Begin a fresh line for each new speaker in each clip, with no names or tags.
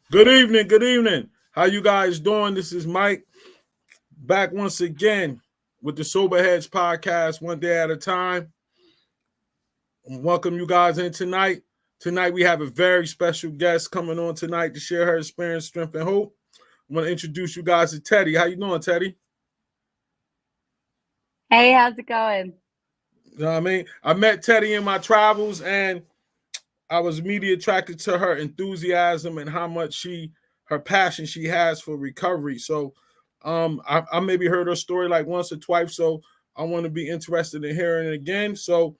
Good evening. Good evening. How you guys doing? This is Mike back once again with the Soberheadz podcast, one day at a time. Welcome you guys in tonight. Tonight we have a very special guest coming on tonight to share her experience, strength, and hope. I want to introduce you guys to Teddi. How you doing, Teddi?
Hey, how's it going?
You know what I mean? I met Teddi in my travels, and I was immediately attracted to her enthusiasm and how much her passion she has for recovery. So I maybe heard her story like once or twice, so I want to be interested in hearing it again. So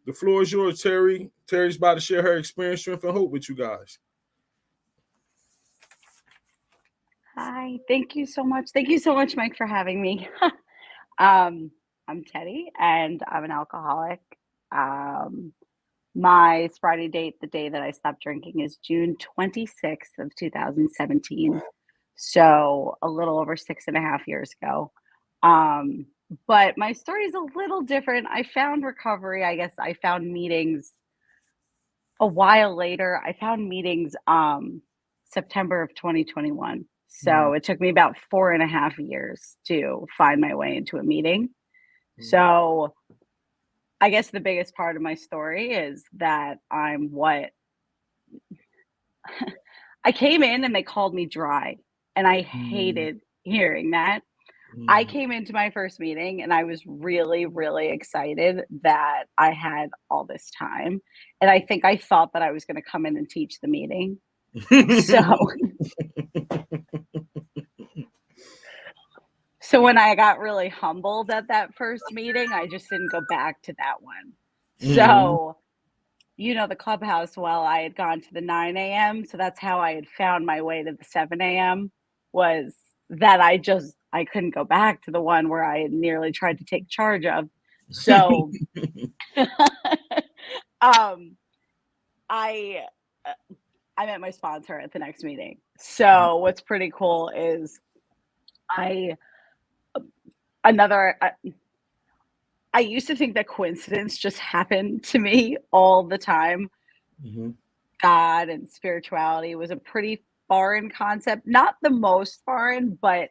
the floor is yours, Terry. Terry's about to share her experience, strength, and hope with you guys.
Hi, thank you so much. Thank you so much, Mike, for having me. um, I'm Teddi, and I'm an alcoholic. Um, my sobriety date, the day that I stopped drinking, is June 26th of 2017. So a little over 6.5 years ago. Um, but my story is a little different. I found recovery. I guess I found meetings a while later. I found meetings September of 2021. So it took me about 4.5 years to find my way into a meeting. So I guess the biggest part of my story is that I came in and they called me dry, and I hated hearing that. I came into my first meeting and I was really, really excited that I had all this time. And I think I thought that I was going to come in and teach the meeting. So, so when I got really humbled at that first meeting, I just didn't go back to that one. So, the clubhouse, well, I had gone to the 9 a.m. So that's how I had found my way to the 7 a.m. was that I couldn't go back to the one where I had nearly tried to take charge of. So um I I met my sponsor at the next meeting. So what's pretty cool is I another I used to think that coincidence just happened to me all the time. God and spirituality was a pretty foreign concept, not the most foreign, but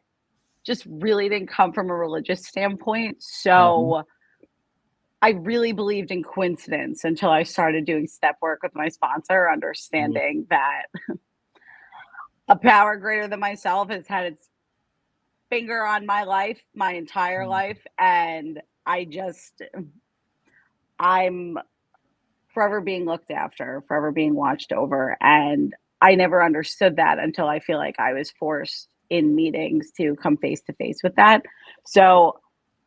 just really didn't come from a religious standpoint. So I really believed in coincidence until I started doing step work with my sponsor, understanding that a power greater than myself has had its finger on my life, my entire life. And I'm forever being looked after, forever being watched over. And I never understood that until I feel like I was forced in meetings to come face to face with that. So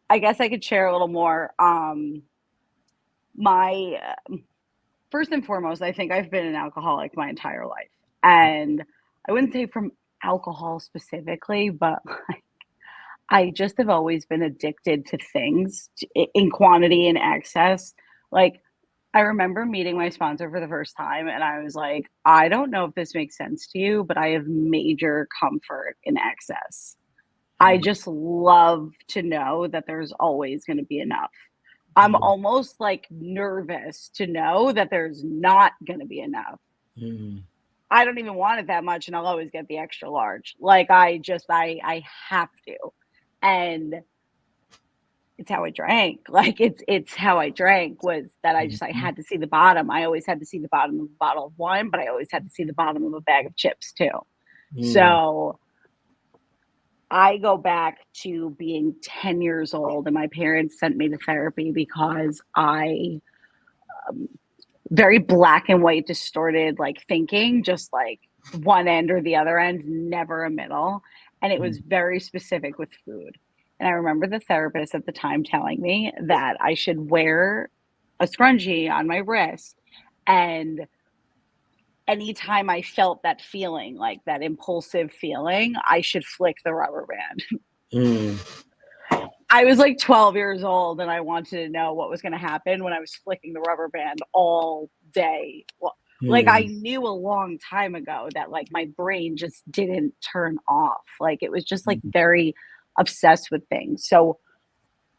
I guess I could share a little more. My First and foremost, I think I've been an alcoholic my entire life, and I wouldn't say from alcohol specifically, but I just have always been addicted to things in quantity and excess. Like, I remember meeting my sponsor for the first time, and I was like, I don't know if this makes sense to you, but I have major comfort in excess. I just love to know that there's always going to be enough. I'm almost like nervous to know that there's not going to be enough. I don't even want it that much, and I'll always get the extra large. Like I have to, and it's how I drank. Like it's how I drank was that I had to see the bottom. I always had to see the bottom of a bottle of wine, but I always had to see the bottom of a bag of chips too. So I go back to being 10 years old, and my parents sent me to therapy because I very black and white distorted like thinking, just like one end or the other end, never a middle. And it was very specific with food. And I remember the therapist at the time telling me that I should wear a scrunchie on my wrist, and anytime I felt that feeling, like that impulsive feeling, I should flick the rubber band. I was like 12 years old, and I wanted to know what was going to happen when I was flicking the rubber band all day. Like, I knew a long time ago that like my brain just didn't turn off. Like, it was just like very obsessed with things. So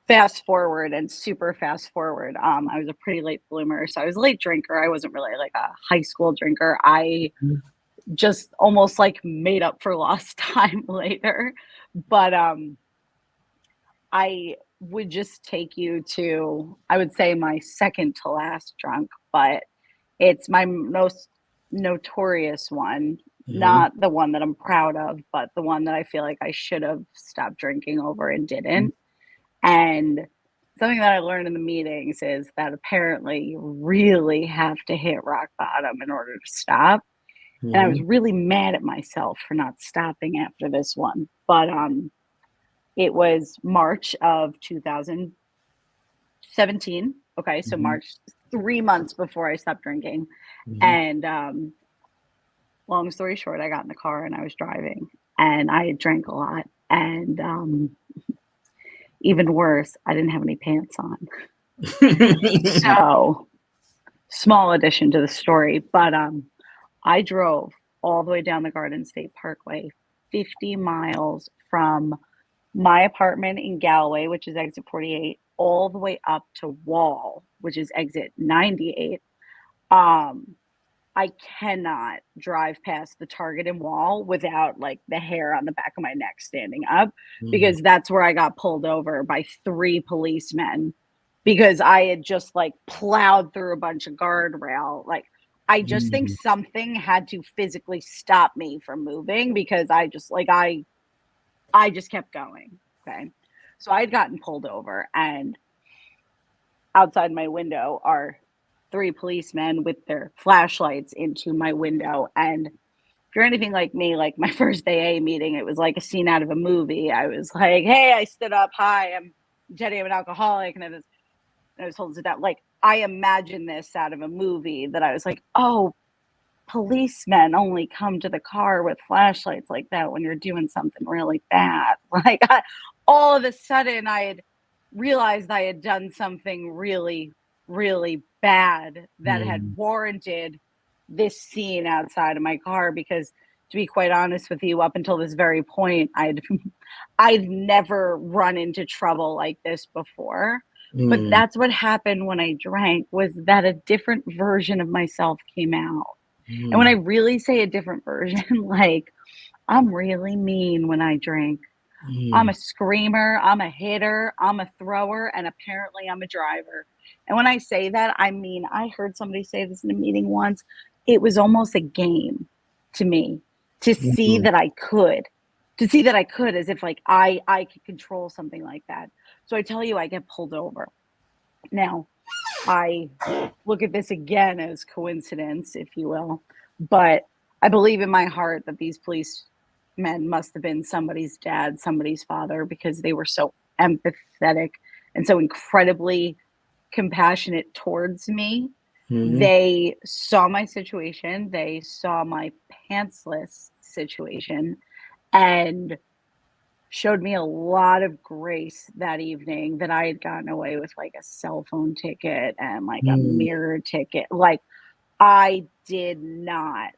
fast forward, and super fast forward, I was a pretty late bloomer. So I was a late drinker. I wasn't really like a high school drinker. I just almost like made up for lost time later. But I would just take you to, I would say, my second to last drunk, but it's my most notorious one, not the one that I'm proud of, but the one that I feel like I should have stopped drinking over and didn't. And something that I learned in the meetings is that apparently you really have to hit rock bottom in order to stop. And I was really mad at myself for not stopping after this one. But it was March of 2017. Okay, so March, 3 months before I stopped drinking. And long story short, I got in the car and I was driving and I drank a lot. And even worse, I didn't have any pants on. So, small addition to the story. But I drove all the way down the Garden State Parkway, 50 miles from my apartment in Galway, which is exit 48, all the way up to Wall, which is exit 98. I cannot drive past the Target and Wall without like the hair on the back of my neck standing up, because that's where I got pulled over by 3 policemen because I had just like plowed through a bunch of guardrail. Like, I just think something had to physically stop me from moving because I just kept going. Okay. So I had gotten pulled over, and outside my window are 3 policemen with their flashlights into my window. And if you're anything like me, like my first AA meeting, it was like a scene out of a movie. I was like, hey, I stood up. Hi, I'm Teddi, I'm an alcoholic. And I was told to sit down. Like, I imagined this out of a movie, that I was like, oh, policemen only come to the car with flashlights like that when you're doing something really bad. Like, all of a sudden I had realized I had done something really, really bad that had warranted this scene outside of my car. Because, to be quite honest with you, up until this very point, I'd never run into trouble like this before. But that's what happened when I drank, was that a different version of myself came out. And when I really say a different version, like, I'm really mean when I drink. I'm a screamer, I'm a hitter, I'm a thrower, and apparently I'm a driver. And when I say that, I mean, I heard somebody say this in a meeting once. It was almost a game to me to see that I could, as if like I could control something like that. So I tell you, I get pulled over. Now, I look at this again as coincidence, if you will, but I believe in my heart that these policemen must have been somebody's dad, somebody's father, because they were so empathetic and so incredibly compassionate towards me. They saw my situation, they saw my pantsless situation, and showed me a lot of grace that evening, that I had gotten away with like a cell phone ticket and like a mirror ticket. Like, I did not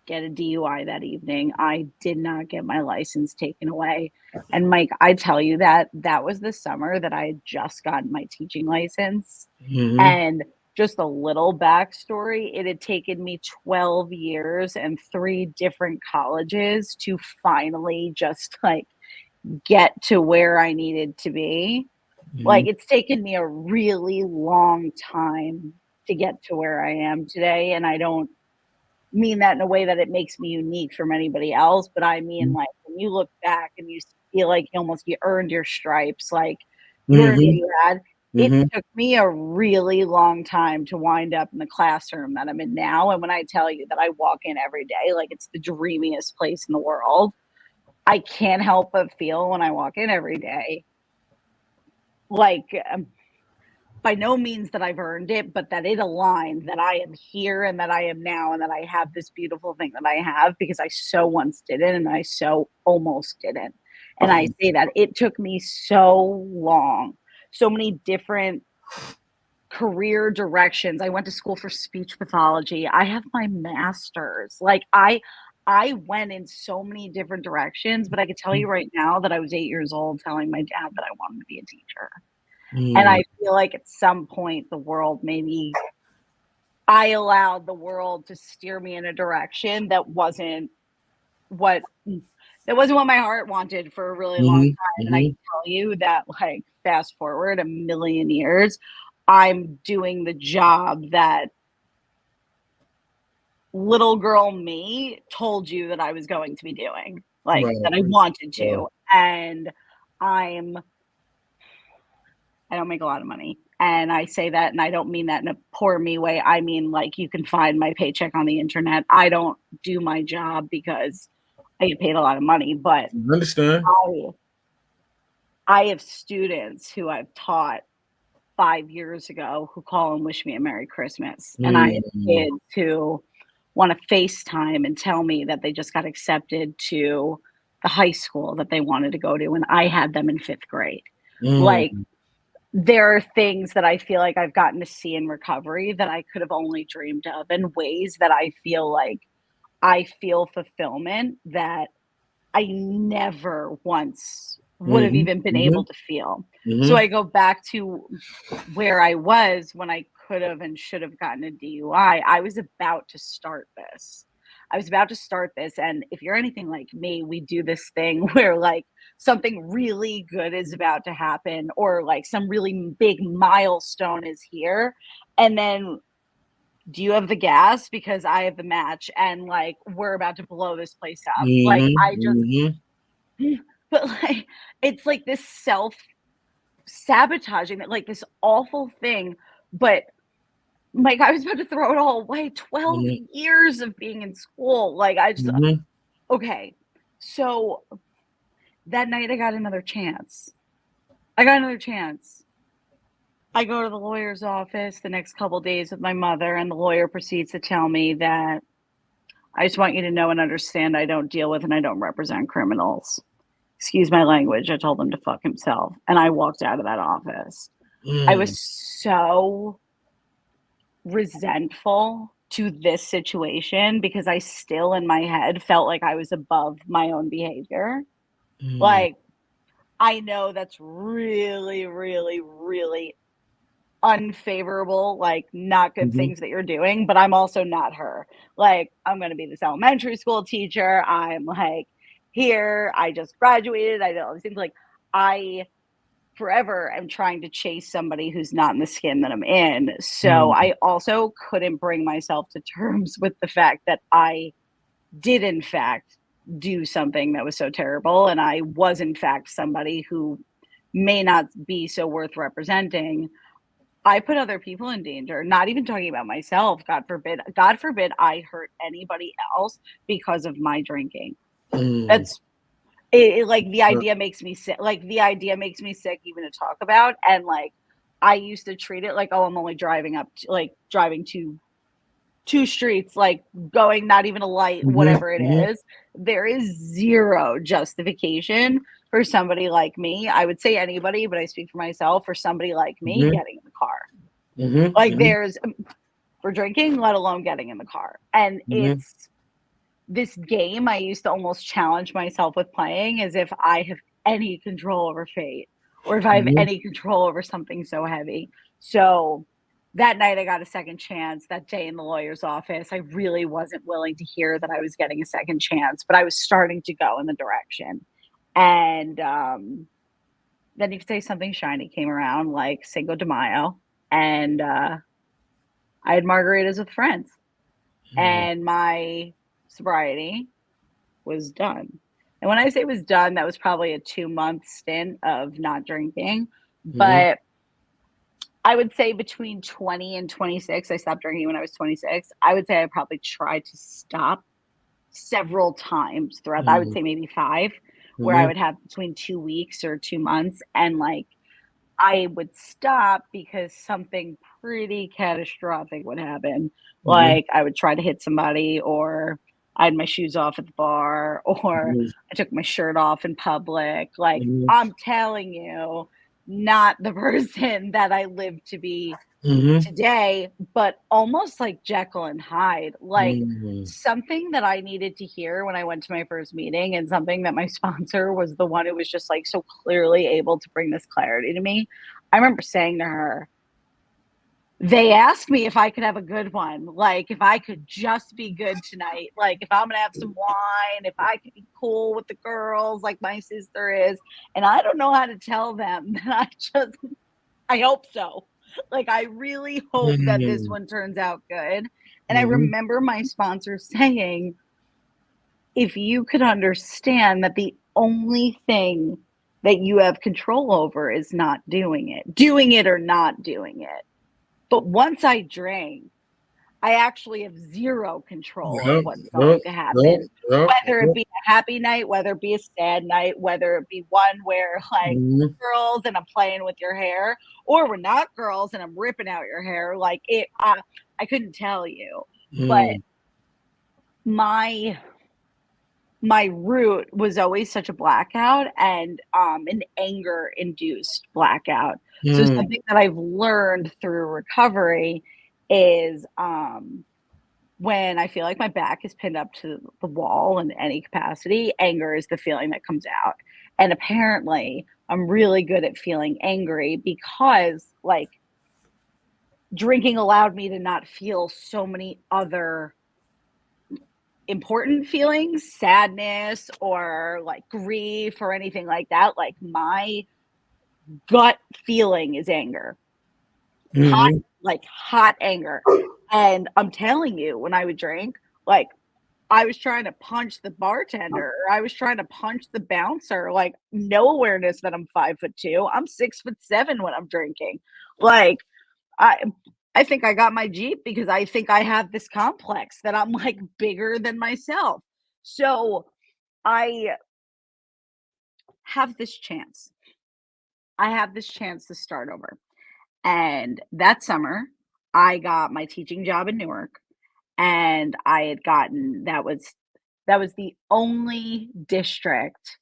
get a DUI that evening. I did not get my license taken away. And Mike, I tell you, that was the summer that I had just gotten my teaching license. And just a little backstory, it had taken me 12 years and 3 different colleges to finally just like get to where I needed to be. Like, it's taken me a really long time to get to where I am today. And I don't mean that in a way that it makes me unique from anybody else, but I mean, like, when you look back and you feel like you earned your stripes, like you earned what you had. It took me a really long time to wind up in the classroom that I'm in now. And when I tell you that I walk in every day, like, it's the dreamiest place in the world, I can't help but feel when I walk in every day, like, by no means that I've earned it, but that it aligned, that I am here and that I am now, and that I have this beautiful thing that I have, because I so once didn't, and I so almost didn't. And I say that it took me so long, so many different career directions. I went to school for speech pathology. I have my master's. Like, I went in so many different directions, but I could tell you right now that I was 8 years old telling my dad that I wanted to be a teacher. And I feel like at some point the world maybe, I allowed the world to steer me in a direction that wasn't what my heart wanted for a really long
Mm-hmm.
time. And I
Mm-hmm.
can tell you that, like, fast forward a million years, I'm doing the job that little girl me told you that I was going to be doing, like,
Right.
that I wanted
Yeah.
to. And I don't make a lot of money. And I say that, and I don't mean that in a poor me way. I mean, like, you can find my paycheck on the internet. I don't do my job because I get paid a lot of money, but
I understand.
I have students who I've taught 5 years ago who call and wish me a Merry Christmas, and I have
Mm-hmm.
kids who wanna FaceTime and tell me that they just got accepted to the high school that they wanted to go to, and I had them in 5th grade. Like,
Mm-hmm.
there are things that I feel like I've gotten to see in recovery that I could have only dreamed of, in ways that I feel like I feel fulfillment that I never once would have even been
Mm-hmm.
able to feel. So
Mm-hmm.
I go back to where I was when I could have and should have gotten a DUI. I was about to start this. I was about to start this, and if you're anything like me, we do this thing where, like, something really good is about to happen, or, like, some really big milestone is here, and then, "Do you have the gas? Because I have the match, and, like, we're about to blow this place up." Like, I just
Mm-hmm.
but, like, it's like this self-sabotaging, that, like, this awful thing, but, like, I was about to throw it all away. 12
Mm-hmm.
years of being in school, like, I just
Mm-hmm.
okay. So, that night I got another chance. I got another chance. I go to the lawyer's office the next couple days with my mother, and the lawyer proceeds to tell me that, "I just want you to know and understand I don't deal with and I don't represent criminals." Excuse my language, I told him to fuck himself, and I walked out of that office. I was so resentful to this situation because I still, in my head, felt like I was above my own behavior.
Mm-hmm.
Like, I know that's really, really, really unfavorable, like, not good
Mm-hmm.
things that you're doing, but I'm also not her. Like, I'm gonna be this elementary school teacher. I'm, like, here. I just graduated. I know all these things. Like, I forever am trying to chase somebody who's not in the skin that I'm in. So
Mm-hmm.
I also couldn't bring myself to terms with the fact that I did, in fact, do something that was so terrible. And I was, in fact, somebody who may not be so worth representing. I put other people in danger, not even talking about myself. God forbid. God forbid I hurt anybody else because of my drinking.
Mm-hmm.
That's it, like, the idea makes me sick. Like, the idea makes me sick even to talk about. And, like, I used to treat it like, oh, I'm only driving up, like, driving to two streets, like, going not even a light, whatever it
Mm-hmm.
is. There is zero justification for somebody like me. I would say anybody, but I speak for myself. For somebody like me
Mm-hmm.
getting in the car, like,
Mm-hmm.
there's for drinking, let alone getting in the car. And
Mm-hmm.
it's this game I used to almost challenge myself with playing, as if I have any control over fate, or if I have
Mm-hmm.
any control over something so heavy. So that night I got a second chance. That day in the lawyer's office, I really wasn't willing to hear that I was getting a second chance, but I was starting to go in the direction. And then you could say something shiny came around, like Cinco de Mayo, and I had margaritas with friends, and my sobriety was done. And when I say was done, that was probably a 2-month stint of not drinking.
Mm-hmm.
But I would say between 20 and 26, I stopped drinking when I was 26. I would say I probably tried to stop several times throughout, I would
Mm-hmm.
say maybe 5, where I
Mm-hmm.
would have between 2 weeks or 2 months. And, like, I would stop because something pretty catastrophic would happen.
Mm-hmm.
Like, I would try to hit somebody, or I had my shoes off at the bar, or I took my shirt off in public. Like,
Mm-hmm.
I'm telling you, not the person that I live to be
Mm-hmm.
today, but almost like Jekyll and Hyde. Like,
Mm-hmm.
something that I needed to hear when I went to my first meeting, and something that my sponsor was the one who was just, like, so clearly able to bring this clarity to me. I remember saying to her, They asked me if I could have a good one, like, if I could just be good tonight, like, if I'm gonna have some wine, if I could be cool with the girls like my sister is, and I don't know how to tell them that I hope so. Like, I really hope that this
Mhm.
one turns out good, and I
Mhm.
remember my sponsor saying, "If you could understand that the only thing that you have control over is not doing it or not doing it." But once I drank, I actually have 0 control of
Yep,
what's
yep,
going to
yep,
happen,
yep,
whether it
yep.
be a happy night, whether it be a sad night, whether it be one where, like,
Mhm.
girls and I'm playing with your hair, or we're not girls and I'm ripping out your hair, like, I couldn't tell you. But
Mm,
my my root was always such a blackout and, an anger-induced blackout. So
mm,
something that I've learned through recovery is, when I feel like my back is pinned up to the wall in any capacity, anger is the feeling that comes out. And apparently, I'm really good at feeling angry because, like, drinking allowed me to not feel so many other important feelings, sadness or like grief or anything like that. Like, my gut feeling is anger. Hot,
mhm.
like, hot anger. And I'm telling you, when I would drink, like, I was trying to punch the bartender, or I was trying to punch the bouncer, like, no awareness that I'm 5'2". I'm 6'7" when I'm drinking. Like, I I think I got my Jeep because I think I have this complex that I'm, like, bigger than myself. So, I have this chance. I have this chance to start over. And that summer, I got my teaching job in Newark, and I had gotten that was the only district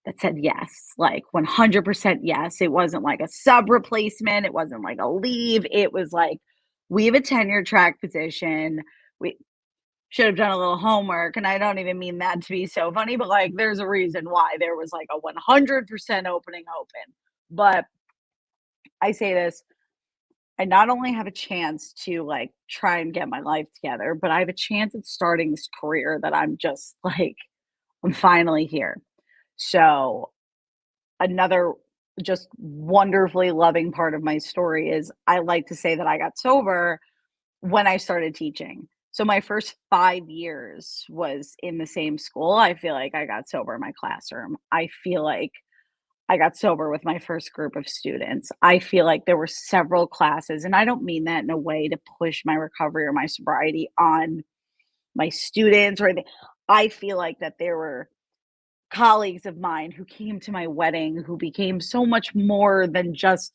that said yes, like 100% yes. It wasn't like a sub replacement, it wasn't like a leave, it was like, "We have a tenure track position." We should have done a little homework, and I don't even mean that to be so funny, but, like, there's a reason why there was, like, a 100% opening open. But I say this, I not only have a chance to, like, try and get my life together, but I have a chance at starting this career that I'm just like, I'm finally here. So, another just wonderfully loving part of my story is I like to say that I got sober when I started teaching. So, my first 5 years was in the same school. I feel like I got sober in my classroom. I feel like I got sober with my first group of students. I feel like there were several classes, and I don't mean that in a way to push my recovery or my sobriety on my students or anything. I feel like that there were colleagues of mine who came to my wedding who became so much more than just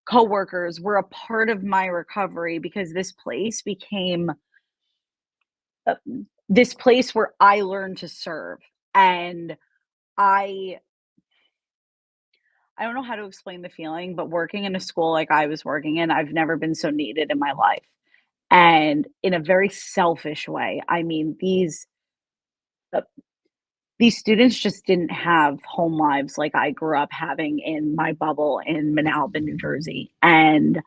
coworkers, were a part of my recovery because this place became uh, this place where I learned to serve. And I I don't know how to explain the feeling, but working in a school like I was working in, I've never been so needed in my life. And in a very selfish way, I mean, uh, these students just didn't have home lives like I grew up having in my bubble in Manalapan, New Jersey. And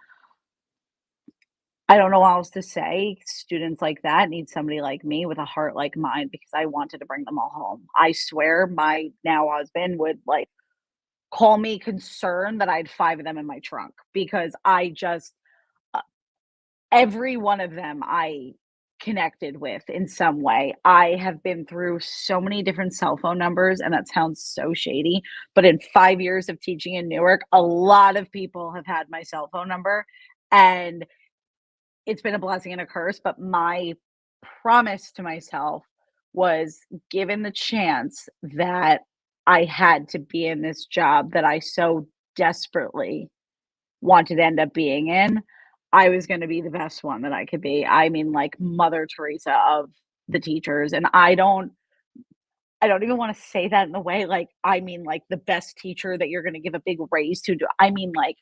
I don't know what else to say. Students like that need somebody like me with a heart like mine because I wanted to bring them all home. I swear my now husband would like call me concerned that I had 5 of them in my trunk because I just uh, every one of them I connected with in some way. I have been through so many different cell phone numbers, and that sounds so shady, but in 5 years of teaching in Newark, a lot of people have had my cell phone number, and it's been a blessing and a curse, but my promise to myself was given the chance that I had to be in this job that I so desperately wanted to end up being in, I was gonna be the best one that I could be. I mean, like Mother Teresa of the teachers, and I don't even wanna say that in a way, like, I mean, like, the best teacher that you're gonna give a big raise to, I mean, like,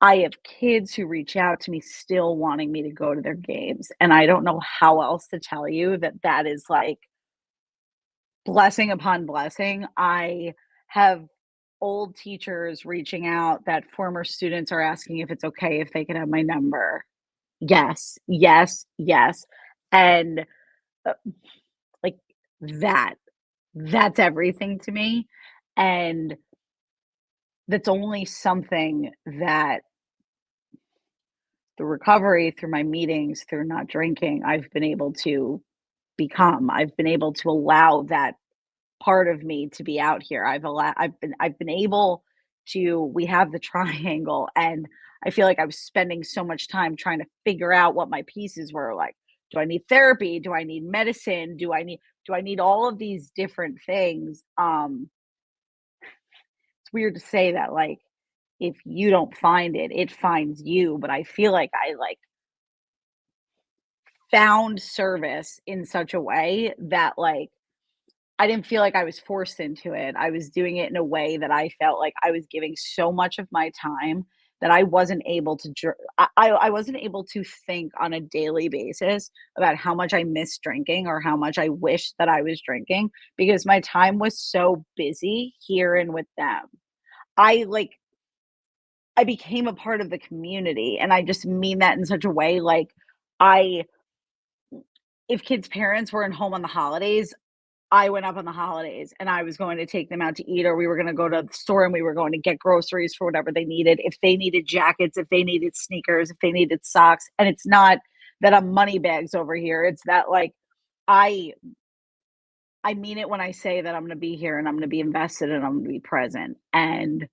I have kids who reach out to me still wanting me to go to their games, and I don't know how else to tell you that that is, like, blessing upon blessing. I have old teachers reaching out that former students are asking if it's okay if they could have my number. Yes, yes, yes. And uh, like that, that's everything to me. And that's only something that through recovery, through my meetings, through not drinking, I've been able to become. I've been able to allow that part of me to be out here. I've been able to we have the triangle, and I feel like I was spending so much time trying to figure out what my pieces were like. Do I need therapy? Do I need medicine? Do I need all of these different things? It's weird to say that like if you don't find it, it finds you, but I feel like I like found service in such a way that like I didn't feel like I was forced into it. I was doing it in a way that I felt like I was giving so much of my time that I wasn't able to I wasn't able to think on a daily basis about how much I miss drinking or how much I wish that I was drinking because my time was so busy here and with them. I like I became a part of the community, and I just mean that in such a way like I if kids' parents weren't home on the holidays, I went up on the holidays and I was going to take them out to eat, or we were going to go to the store and we were going to get groceries for whatever they needed. If they needed jackets, if they needed sneakers, if they needed socks. And it's not that I'm money bags over here. It's that like I I mean it when I say that I'm going to be here and I'm going to be invested and I'm going to be present. And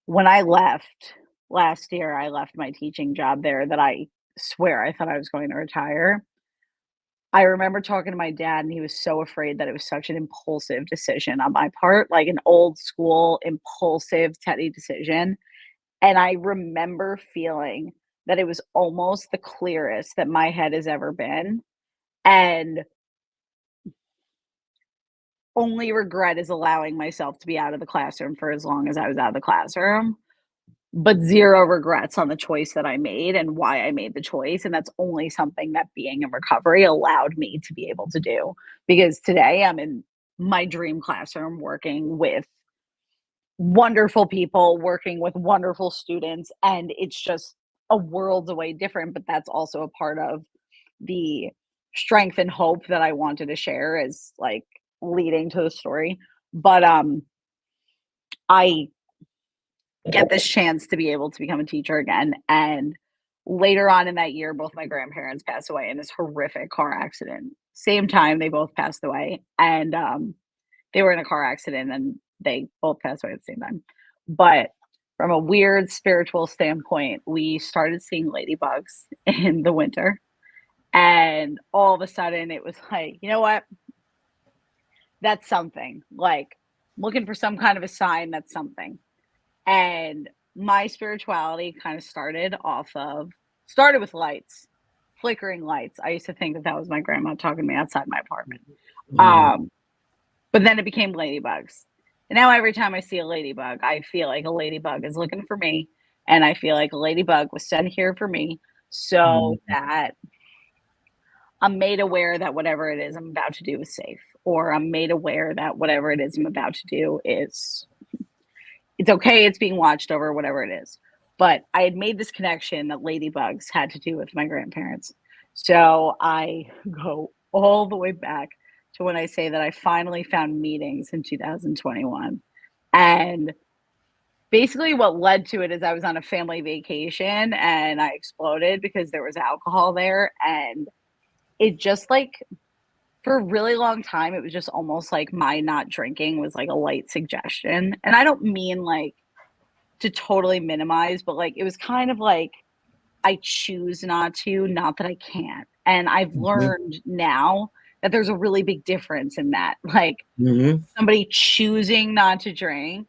when I left last year, I left my teaching job there that I swear I thought I was going to retire. I remember talking to my dad, and he was so afraid that it was such an impulsive decision on my part, like an old school impulsive Teddy decision. And I remember feeling that it was almost the clearest that my head has ever been. And only regret is allowing myself to be out of the classroom for as long as I was out of the classroom. But zero regrets on the choice that I made and why I made the choice, and that's only something that being in recovery allowed me to be able to do, because today I'm in my dream classroom working with wonderful people, working with wonderful students, and it's just a world away different, but that's also a part of the strength and hope that I wanted to share as, like, leading to the story. But, I get this chance to be able to become a teacher again. And later on in that year, both my grandparents passed away in this horrific car accident. Same time, they both passed away. And they were in a car accident and they both passed away at the same time. But from a weird spiritual standpoint, we started seeing ladybugs in the winter. And all of a sudden, it was like, you know what? That's something. Like, looking for some kind of a sign that's something. And my spirituality kind of started with lights, flickering lights. I used to think that that was my grandma talking to me outside my apartment.
Mm.
But then it became ladybugs. And now every time I see a ladybug, I feel like a ladybug is looking for me. And I feel like a ladybug was sent here for me so
Mm.
that I'm made aware that whatever it is I'm about to do is safe. Or I'm made aware that whatever it is I'm about to do is it's okay, it's being watched over, whatever it is. But I had made this connection that ladybugs had to do with my grandparents. So I go all the way back to when I say that I finally found meetings in 2021. And basically what led to it is I was on a family vacation and I exploded because there was alcohol there. And it just like for a really long time, it was just almost like my not drinking was like a light suggestion. And I don't mean like to totally minimize, but like it was kind of like I choose not to, not that I can't. And I've
Mhm.
learned now that there's a really big difference in that. Like
Mhm.
somebody choosing not to drink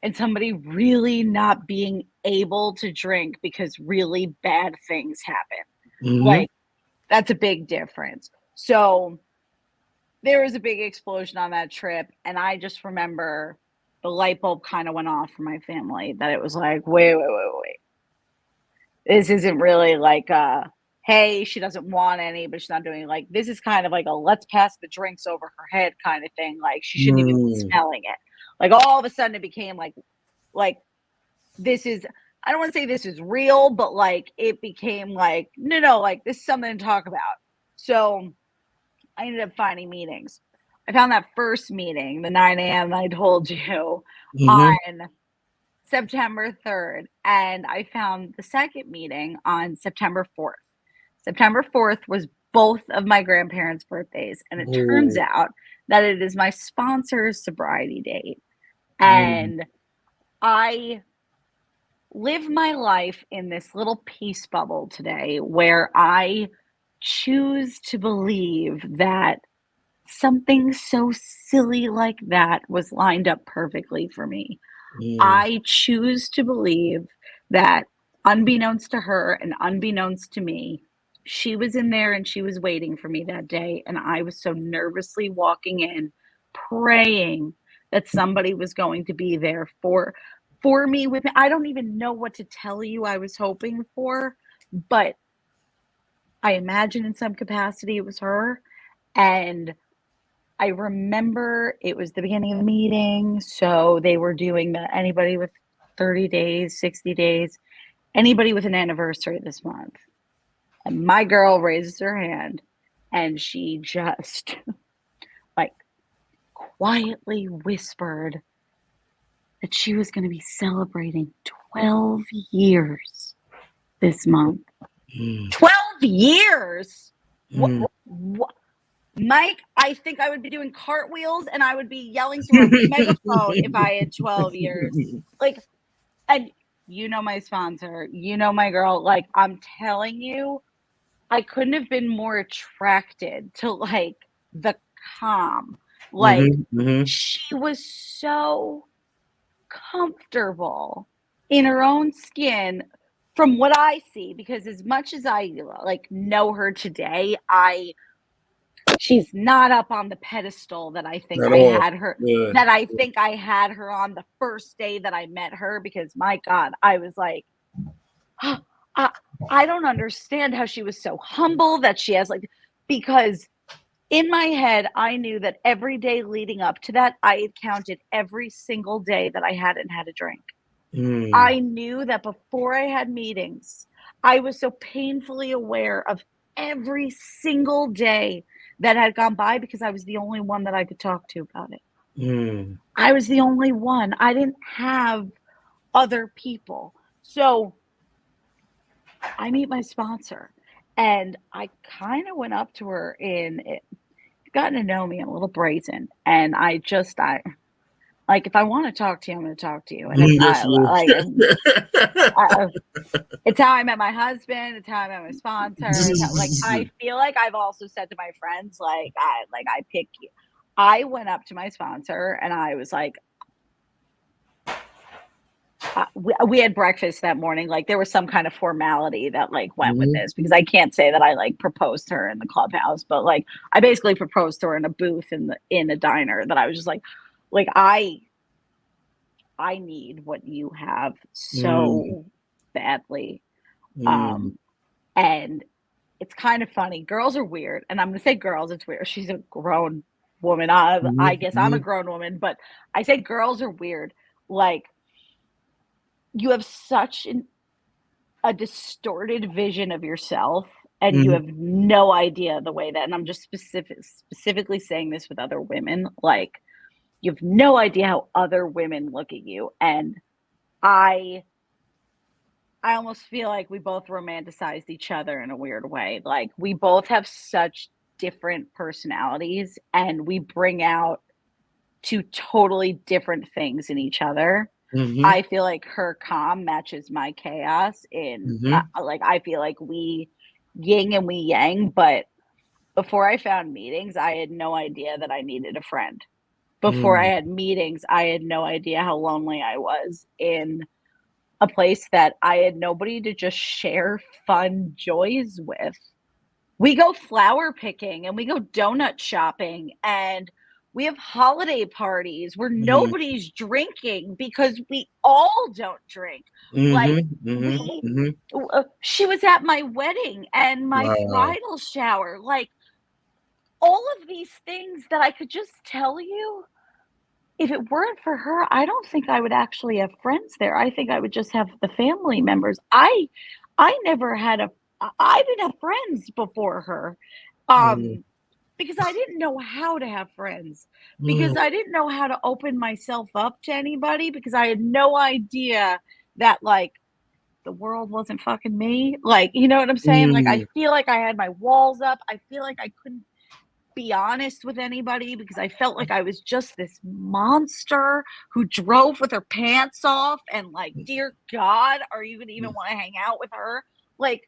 and somebody really not being able to drink because really bad things happen.
Mhm.
Like that's a big difference. So there was a big explosion on that trip, and I just remember the light bulb kind of went off for my family that it was like, wait, wait, wait, wait. This isn't really like hey, she doesn't want any, but she's not doing it. Like this is kind of like a let's pass the drinks over her head kind of thing. Like she shouldn't even be
Mm.
smelling it. Like all of a sudden it became like this is, I don't want to say this is real, but like it became like, no, like this is something to talk about. So I ended up finding meetings. I found that first meeting, the 9 a.m. I told you, on September 3rd. And I found the second meeting on September 4th. September 4th was both of my grandparents' birthdays. And it turns out that it is my sponsor's sobriety date. And I live my life in this little peace bubble today where I choose to believe that something so silly like that was lined up perfectly for me. I choose to believe that unbeknownst to her and unbeknownst to me, she was in there and she was waiting for me that day. And I was so nervously walking in, praying that somebody was going to be there for me with me. I don't even know what to tell you I was hoping for, but I imagine in some capacity it was her. And I remember it was the beginning of the meeting, so they were doing the anybody with 30 days, 60 days, anybody with an anniversary this month. And my girl raises her hand and she just like quietly whispered that she was going to be celebrating 12 years this month. 12 years? What? Mike, I think I would be doing cartwheels and I would be yelling through a megaphone if I had 12 years. Like, and you know my sponsor, you know my girl. Like, I'm telling you, I couldn't have been more attracted to like the calm. Like, she was so comfortable in her own skin from what I see, because as much as I like know her today, she's not up on the pedestal that I think had her, that I think I had her on the first day that I met her, because my God, I was like, I don't understand how she was so humble that she has like, because in my head, I knew that every day leading up to that, I had counted every single day that I hadn't had a drink. I knew that before I had meetings, I was so painfully aware of every single day that had gone by, because I was the only one that I could talk to about it. I was the only one. I didn't have other people. So I meet my sponsor and I kind of went up to her and you've gotten to know me, I'm a little brazen. And I like, if I want to talk to you, I'm going to talk to you. And it's it's how I met my husband. It's how I met my sponsor. Like, I feel like I've also said to my friends, like I pick you. I went up to my sponsor and I was like, we had breakfast that morning. Like, there was some kind of formality that like went with this, because I can't say that I like proposed to her in the clubhouse, but like I basically proposed to her in a booth in a diner, that I was just like I need what you have so badly. And it's kind of funny. Girls are weird. And I'm going to say girls, it's weird. She's a grown woman. I guess I'm a grown woman, but I say girls are weird. Like, you have such a distorted vision of yourself, and you have no idea the way that, and I'm just specifically saying this with other women, like, you have no idea how other women look at you. And I almost feel like we both romanticized each other in a weird way. Like, we both have such different personalities and we bring out two totally different things in each other. I feel like her calm matches my chaos in like, I feel like we yin and we yang, but before I found meetings, I had no idea that I needed a friend. Before I had meetings, I had no idea how lonely I was in a place that I had nobody to just share fun joys with. We go flower picking and we go donut shopping and we have holiday parties where nobody's drinking because we all don't drink. Like, she was at my wedding and my bridal shower. Like, all of these things that I could just tell you, if it weren't for her, I don't think I would actually have friends there. I think I would just have the family members. I never had a I didn't have friends before her.
Mm,
Um, because I didn't know how to have friends,
mm,
because I didn't know how to open myself up to anybody, because I had no idea that, like, the world wasn't fucking me. Like, you know what I'm saying? Like, I
mm,
feel like I had my walls up. I feel like I couldn't be honest with anybody because I felt like I was just this monster who drove with her pants off, and like, dear God, are you gonna even want to hang out with her? Like,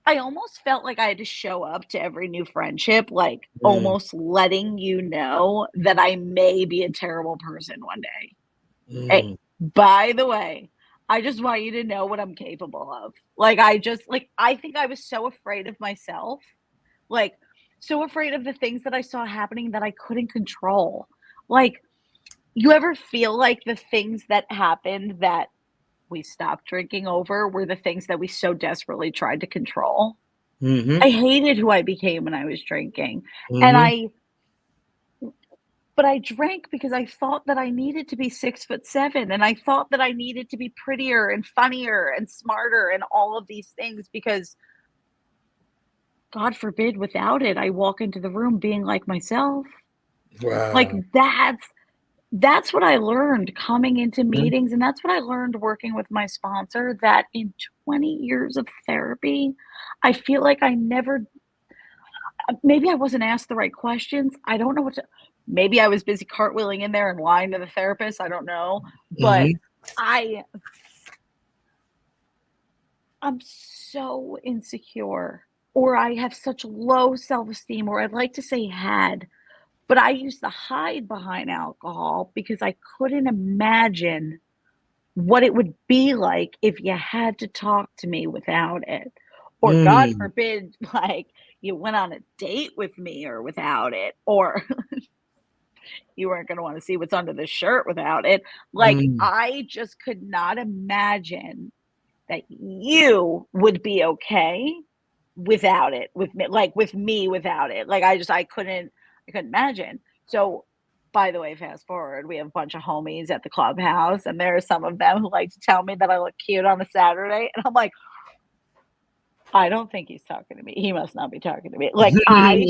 I almost felt like I had to show up to every new friendship, like
mm,
almost letting you know that I may be a terrible person one day. Hey,
mm.
by the way, I just want you to know what I'm capable of. Like, I think I was so afraid of myself, like, so afraid of the things that I saw happening that I couldn't control. Like, you ever feel like the things that happened that we stopped drinking over were the things that we so desperately tried to control?
Mhm,
I hated who I became when I was drinking, and
mhm,
I drank because I thought that I needed to be 6'7", and I thought that I needed to be prettier and funnier and smarter and all of these things because, God forbid, without it, I walk into the room being like myself. Like,
wow.
that's what I learned coming into
Mhm,
meetings, and that's what I learned working with my sponsor, that in 20 years of therapy, I feel like I never maybe I wasn't asked the right questions. I don't know what to maybe I was busy cartwheeling in there and lying to the therapist, I don't know, but
mhm,
I I'm so insecure, or I have such low self-esteem, or I'd like to say had, but I used to hide behind alcohol because I couldn't imagine what it would be like if you had to talk to me without it. Or God
mm,
forbid, like, you went on a date with me or without it, or you weren't gonna wanna see what's under the shirt without it. Like,
mm,
I just could not imagine that you would be okay without it, with me without it. Like, I couldn't imagine. So, by the way, fast forward, we have a bunch of homies at the clubhouse, and there are some of them who like to tell me that I look cute on a Saturday, and I'm like, "I don't think he's talking to me. He must not be talking to me." Like, I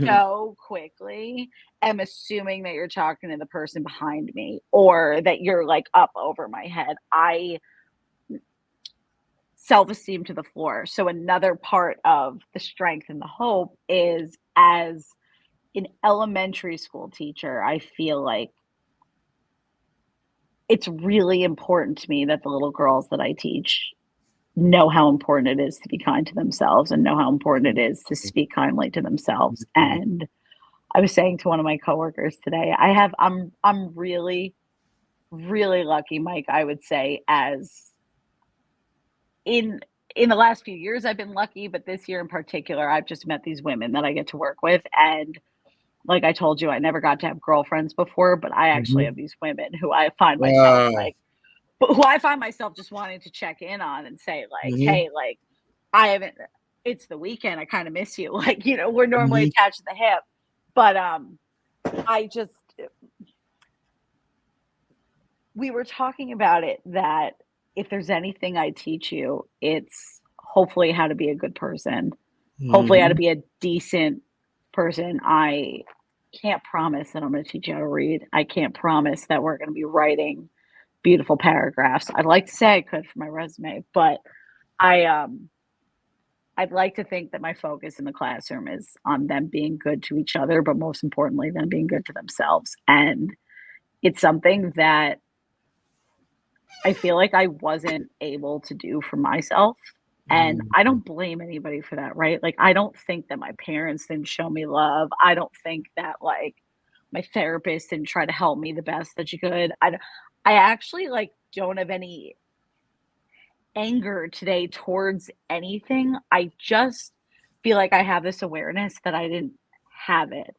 so quickly am assuming that you're talking to the person behind me or that you're, like, up over my head. I self-esteem to the floor. So another part of the strength and the hope is, as an elementary school teacher, I feel like it's really important to me that the little girls that I teach know how important it is to be kind to themselves and know how important it is to speak kindly to themselves.
mhm,
And I was saying to one of my coworkers today, I'm really, really lucky, Mike, I would say, as in in the last few years I've been lucky, but this year in particular, I've just met these women that I get to work with, and like I told you, I never got to have girlfriends before, but I actually have
mhm.
these women who I find myself
Wow.
like who I find myself just wanting to check in on and say like,
Mhm,
"Hey, like, I haven't it's the weekend, I kinda miss you." Like, we're normally
mhm,
attached to the hip, but, I just we were talking about it, that if there's anything I teach you, it's hopefully how to be a good person, hopefully how to
mhm,
be a decent person. I can't promise that I'm gonna teach you how to read. I can't promise that we're gonna be writing beautiful paragraphs. I'd like to say I could for my resume, but I, I'd like to think that my focus in the classroom is on them being good to each other, but most importantly, them being good to themselves, and it's something that I feel like I wasn't able to do for myself, and I
mhm,
don't blame anybody for that, right? Like, I don't think that my parents didn't show me love. I don't think that, like, my therapist didn't try to help me the best that she could. I actually, like, don't have any anger today towards anything. I just feel like I have this awareness that I didn't have it,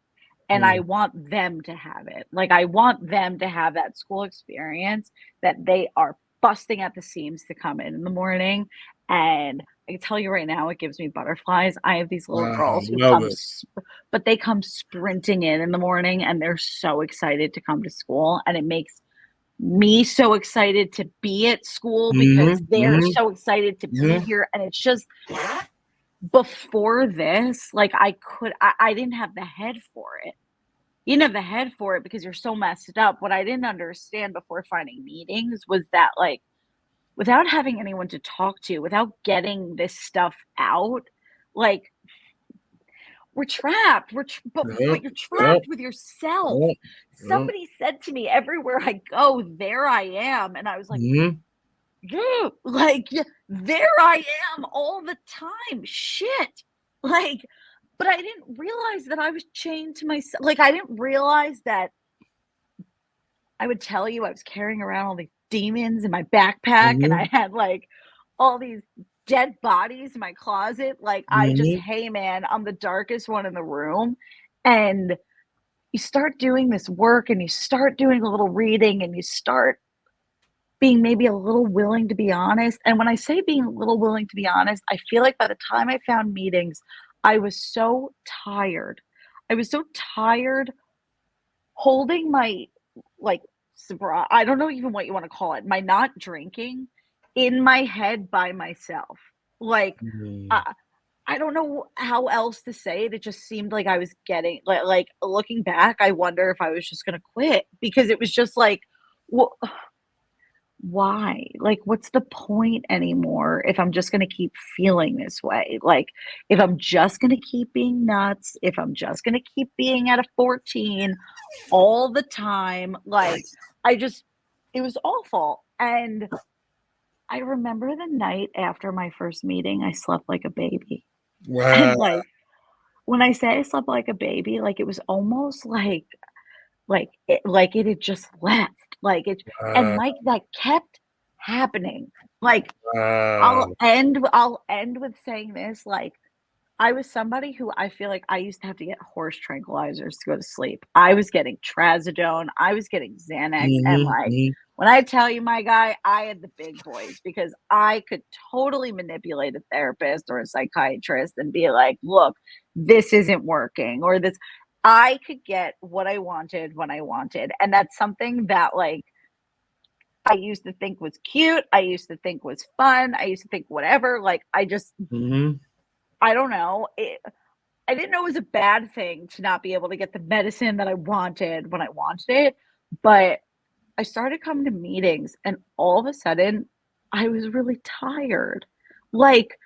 and I
mm,
want them to have it. Like, I want them to have that school experience that they are busting at the seams to come in the morning, and I can tell you right now, it gives me butterflies. I have these little
Wow,
girls who
love
come,
it.
but they come sprinting in the morning, and they're so excited to come to school, and it makes me so excited to be at school because
Mhm,
they're
mhm,
so excited to be
mhm.
here. And it's just before this, like I didn't have the head for it. You didn't have the head for it because you're so messed up. What I didn't understand before finding meetings was that, like, without having anyone to talk to, without getting this stuff out, like, we're trapped. But
Yep,
you're
yep,
trapped with yourself.
yep, yep.
Somebody said to me, everywhere I go, there I am. And I was like,
Mhm,
yeah, like, yeah, there I am all the time. Shit. Like, but I didn't realize that I was chained to myself. Like, I didn't realize that I would tell you I was carrying around all these demons in my backpack and I
mhm,
had like all these dead bodies in my closet. Like, I just,
mhm,
hey man, I'm the darkest one in the room. And you start doing this work and you start doing a little reading and you start being maybe a little willing to be honest. And when I say being a little willing to be honest, I feel like by the time I found meetings, I was so tired. I was so tired holding my, like, I don't know even what you wanna call it, my not drinking in my head by myself. Like,
mhm.
I I don't know how else to say it, it just seemed like I was getting like, looking back, I wonder if I was just gonna quit because it was just like, well, why? Like, what's the point anymore if I'm just gonna keep feeling this way? Like, if I'm just gonna keep being nuts, if I'm just gonna keep being at a 14 all the time, like, I just it was awful, and I remember the night after my first meeting, I slept like a baby,
Wow,
and, like, when I say I slept like a baby, like, it was almost like it had just left, like, it and,
wow,
like, that kept happening, like,
wow.
I'll end with saying this, like, I was somebody who I feel like I used to have to get horse tranquilizers to go to sleep. I was getting trazodone, I was getting Xanax, and,
Mhm,
like,
mhm,
when I tell you, my guy, I had the big boys because I could totally manipulate a therapist or a psychiatrist and be like, "Look, this isn't working," or this I could get what I wanted when I wanted, and that's something that, like, I used to think was cute, I used to think was fun, I used to think whatever, like,
mhm,
I don't know, I didn't know it was a bad thing to not be able to get the medicine that I wanted when I wanted it, but I started coming to meetings and all of a sudden, I was really tired. Like,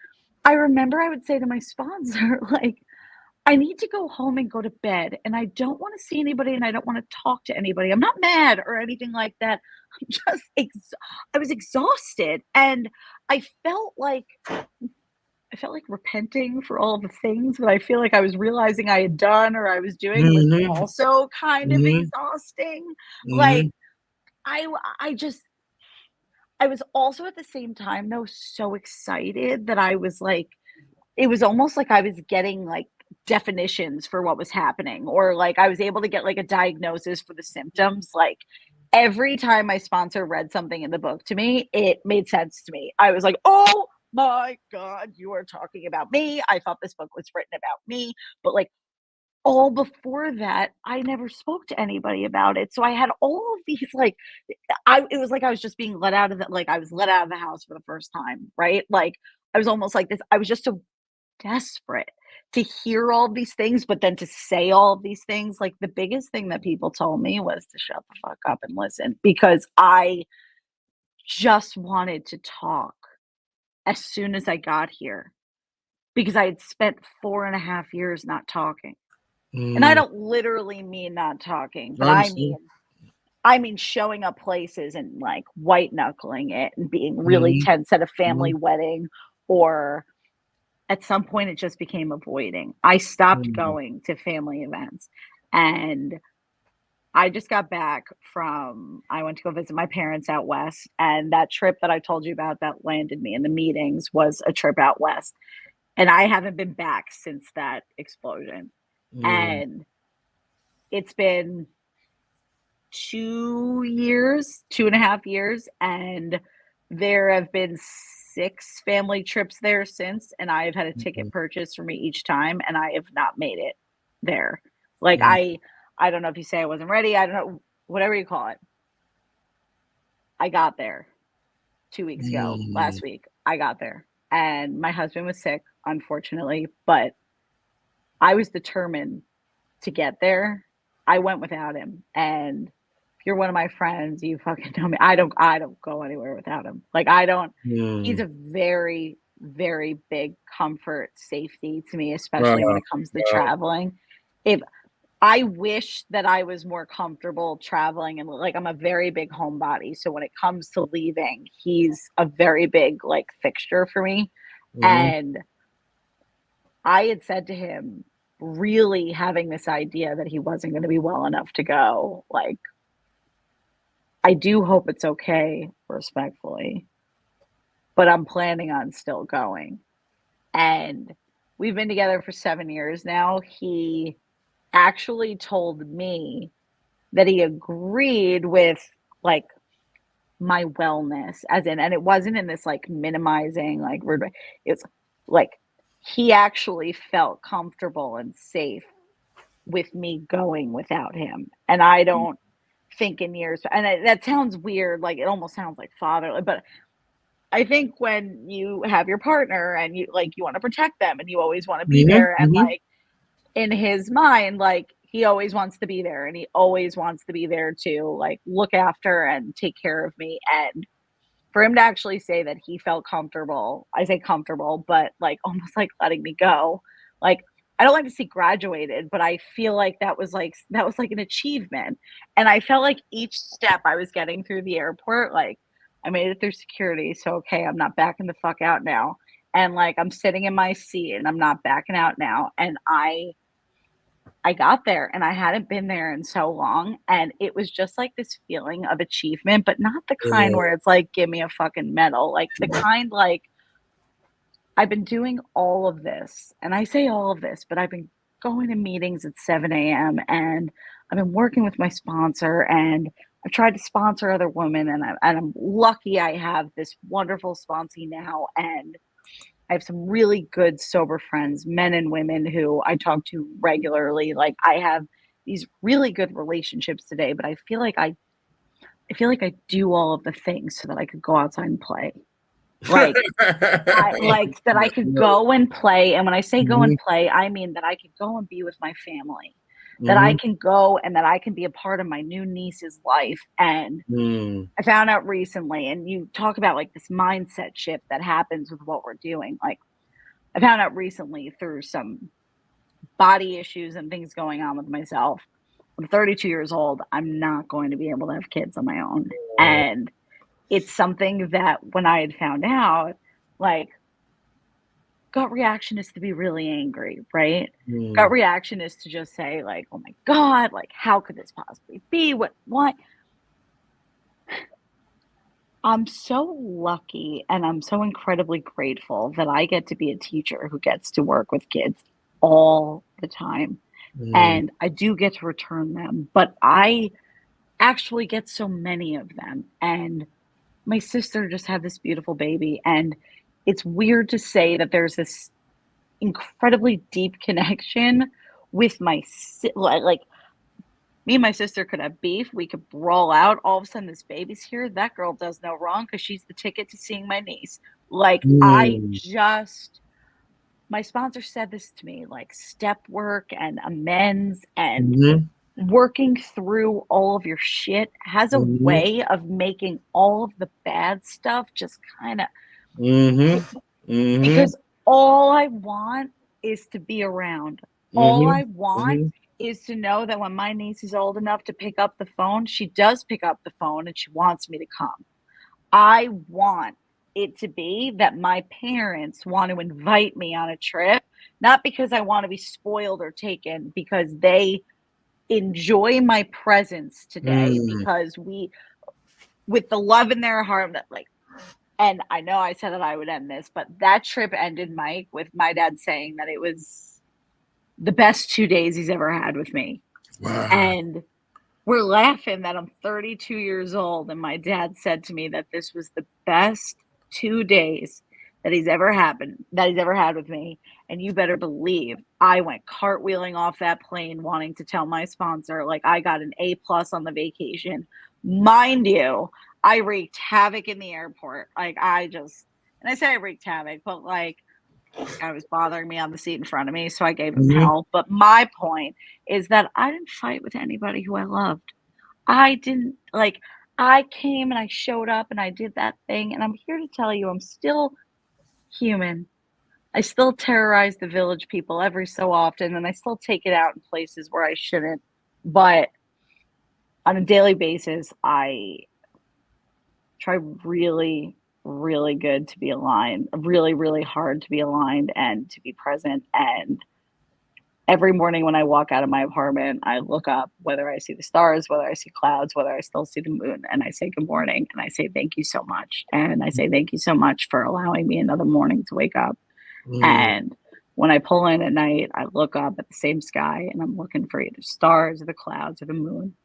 I remember I would say to my sponsor, like, "I need to go home and go to bed, and I don't wanna see anybody, and I don't wanna talk to anybody. I'm not mad or anything like that. I'm just I was exhausted, and I felt like I felt like repenting for all the things that I feel like I was realizing I had done or I was doing was
mhm,
also kind of
mhm,
exhausting. Like,
mhm,
I just I was also at the same time, though, so excited that I was like it was almost like I was getting, like, definitions for what was happening, or, like, I was able to get, like, a diagnosis for the symptoms, like, every time my sponsor read something in the book to me, it made sense to me. I was like, "Oh my god, you are talking about me. I thought this book was written about me," but, like, all before that, I never spoke to anybody about it, so I had all of these, like I it was like I was just being let out of the like, I was let out of the house for the first time, right? Like, I was almost like this I was just so desperate to hear all these things, but then to say all of these things. Like, the biggest thing that people told me was to shut the fuck up and listen because I just wanted to talk as soon as I got here because I had spent 4.5 years not talking. And I
mm.
don't literally mean not talking, but
I'm so
I mean showing up places and, like, white knuckling it and being really
mhm,
tense at a family
mhm,
wedding, or at some point, it just became avoiding. I stopped
mhm,
going to family events, and I just got back from I went to go visit my parents out west, and that trip that I told you about that landed me in the meetings was a trip out west, and I haven't been back since that explosion,
mm,
and it's been 2 years, 2.5 years, and there have been 6 family trips there since, and I have had a ticket purchased for me each time, and I have not made it there. Like, I don't know if you say I wasn't ready, I don't know, whatever you call it. I got there 2 weeks ago, last week, I got there, and my husband was sick, unfortunately, but I was determined to get there. I went without him, and if you're one of my friends, you fucking know me. I don't go anywhere without him. Like, I don't. He's a very, very big comfort, safety to me, especially when it comes to traveling. If I wish that I was more comfortable traveling, and like, I'm a very big homebody, so when it comes to leaving, he's a very big like fixture for me. And I had said to him, really having this idea that he wasn't going to be well enough to go, like, I do hope it's okay, respectfully, but I'm planning on still going. And we've been together for 7 years now. He actually told me that he agreed with like my wellness, as in, and it wasn't in this like minimizing, like weird way. It's like he actually felt comfortable and safe with me going without him. And I don't think in years, and that sounds weird, like it almost sounds like fatherly, but I think when you have your partner and you like, you want to protect them and you always want to be there, and like in his mind, like he always wants to be there, and he always wants to be there to like look after and take care of me. And for him to actually say that he felt comfortable, I say comfortable, but like almost like letting me go. Like, I don't like to see graduated, but I feel like that was like an achievement. And I felt like each step I was getting through the airport, like I made it through security, so okay, I'm not backing the fuck out now. And like I'm sitting in my seat and I'm not backing out now. And I got there, and I hadn't been there in so long, and it was just like this feeling of achievement, but not the kind where it's like, give me a fucking medal, like the kind like, I've been doing all of this, and I say all of this, but I've been going to meetings at 7 a.m. and I've been working with my sponsor, and I've tried to sponsor other women, and I'm lucky I have this wonderful sponsee now, and I have some really good sober friends, men and women who I talk to regularly. Like, I have these really good relationships today, but I feel like I do all of the things so that I could go outside and play. Like, that I could go and play. And when I say go and play, I mean that I could go and be with my family, that I can go and that I can be a part of my new niece's life. And I found out recently, and you talk about like this mindset shift that happens with what we're doing. Like, I found out recently through some body issues and things going on with myself. I'm 32 years old. I'm not going to be able to have kids on my own. And it's something that when I had found out, like, gut reaction is to be really angry, right? Gut reaction is to just say like, oh my God, like, how could this possibly be? What? I'm so lucky, and I'm so incredibly grateful that I get to be a teacher who gets to work with kids all the time. And I do get to return them, but I actually get so many of them. And my sister just had this beautiful baby, and it's weird to say that there's this incredibly deep connection with my like me and my sister could have beef, we could brawl out, all of a sudden this baby's here, that girl does no wrong because she's the ticket to seeing my niece. Like, my sponsor said this to me, like step work and amends and working through all of your shit has a way of making all of the bad stuff just kind of because all I want is to be around. All I want is to know that when my niece is old enough to pick up the phone, she does pick up the phone and she wants me to come. I want it to be that my parents want to invite me on a trip, not because I want to be spoiled or taken, because they enjoy my presence today, because with the love in their heart, that like, and I know I said that I would end this, but that trip ended, Mike, with my dad saying that it was the best 2 days he's ever had with me. Wow. And we're laughing that I'm 32 years old, and my dad said to me that this was the best 2 days that he's ever had with me, and you better believe I went cartwheeling off that plane wanting to tell my sponsor, like, I got an A+ on the vacation. Mind you, I wreaked havoc in the airport. Like, and I say I wreaked havoc, but, like, I was bothering me on the seat in front of me, so I gave him hell. But my point is that I didn't fight with anybody who I loved. I didn't, like, I came and I showed up and I did that thing, and I'm here to tell you I'm still human. I still terrorize the village people every so often, and I still take it out in places where I shouldn't. But on a daily basis, I try really, really good to be aligned, really, really hard to be aligned and to be present. And every morning when I walk out of my apartment, I look up, whether I see the stars, whether I see clouds, whether I still see the moon, and I say good morning, and I say thank you so much. And I say thank you so much for allowing me another morning to wake up. And when I pull in at night, I look up at the same sky and I'm looking for either stars or the clouds or the moon.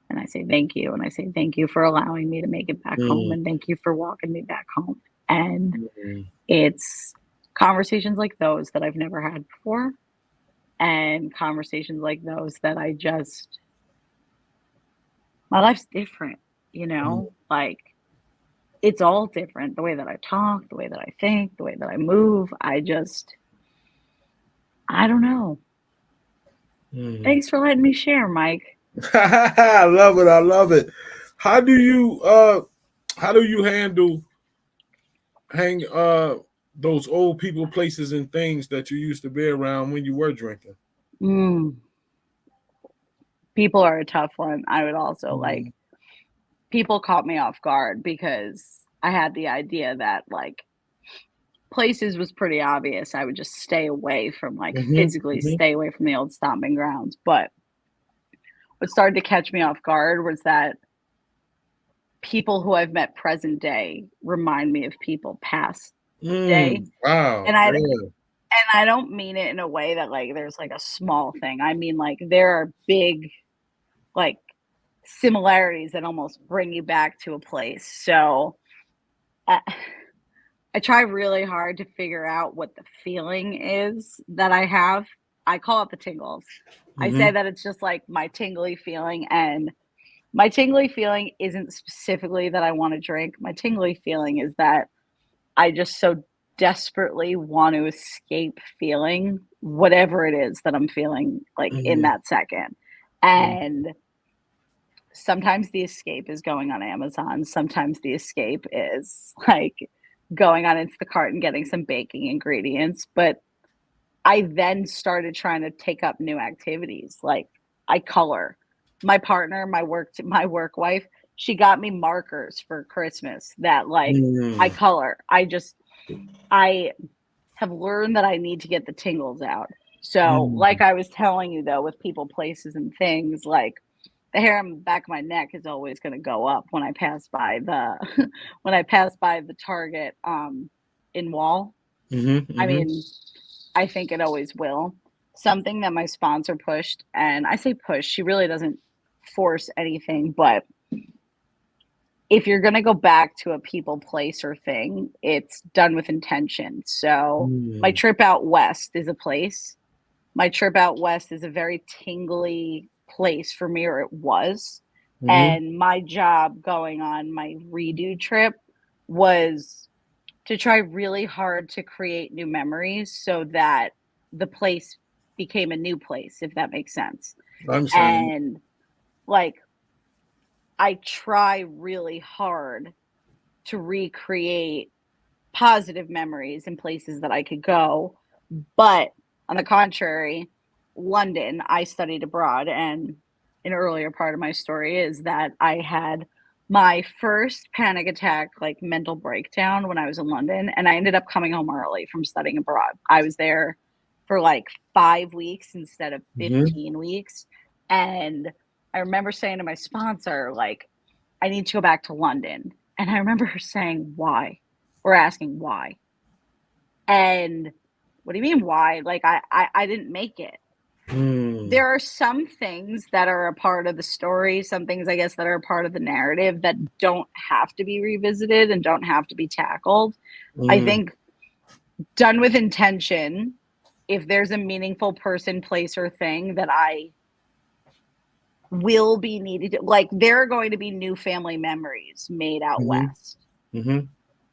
And I say thank you. And I say thank you for allowing me to make it back home. And thank you for walking me back home. And it's conversations like those that I've never had before. And conversations like those that my life's different, you know, like, it's all different. The way that I talk, the way that I think, the way that I move. I don't know. Thanks for letting me share, Mike.
I love it. I love it. How do you handle those old people, places, and things that you used to be around when you were drinking?
People are a tough one. I would also like, people caught me off guard because I had the idea that, like, places was pretty obvious. I would just stay away from, like, physically stay away from the old stomping grounds. But what started to catch me off guard was that people who I've met present day remind me of people past day.
Wow.
And I don't mean it in a way that, like, there's, like, a small thing. I mean, like, there are big, like, similarities that almost bring you back to a place. So I try really hard to figure out what the feeling is that I have. I call it the tingles. I say that it's just like my tingly feeling, and my tingly feeling isn't specifically that I want to drink. My tingly feeling is that I just so desperately want to escape feeling whatever it is that I'm feeling, like, in that second. And sometimes the escape is going on Amazon. Sometimes the escape is, like, going on Instacart and getting some baking ingredients. But I then started trying to take up new activities. Like, I color. My partner, my work wife, she got me markers for Christmas that, like, I color. I have learned that I need to get the tingles out. So, like I was telling you, though, with people, places, and things, like, the hair on the back of my neck is always going to go up when I pass by the Target in Wall. I mean, I think it always will. Something that my sponsor pushed, and I say push, she really doesn't force anything, but if you're going to go back to a people, place, or thing, it's done with intention. So my trip out west is a place. My trip out west is a very tingly place for me, or it was. And my job going on my redo trip was to try really hard to create new memories so that the place became a new place, if that makes sense. And, like, I try really hard to recreate positive memories in places that I could go. But on the contrary, London, I studied abroad, and an earlier part of my story is that I had my first panic attack, like, mental breakdown when I was in London, and I ended up coming home early from studying abroad. I was there for, like, 5 weeks instead of 15 weeks. And I remember saying to my sponsor, like, I need to go back to London. And I remember her saying, why? Or asking why. And what do you mean why? Like, I didn't make it. There are some things that are a part of the story, some things, I guess, that are a part of the narrative that don't have to be revisited and don't have to be tackled. I think done with intention, if there's a meaningful person, place, or thing that I will be needed to, like, there are going to be new family memories made out west.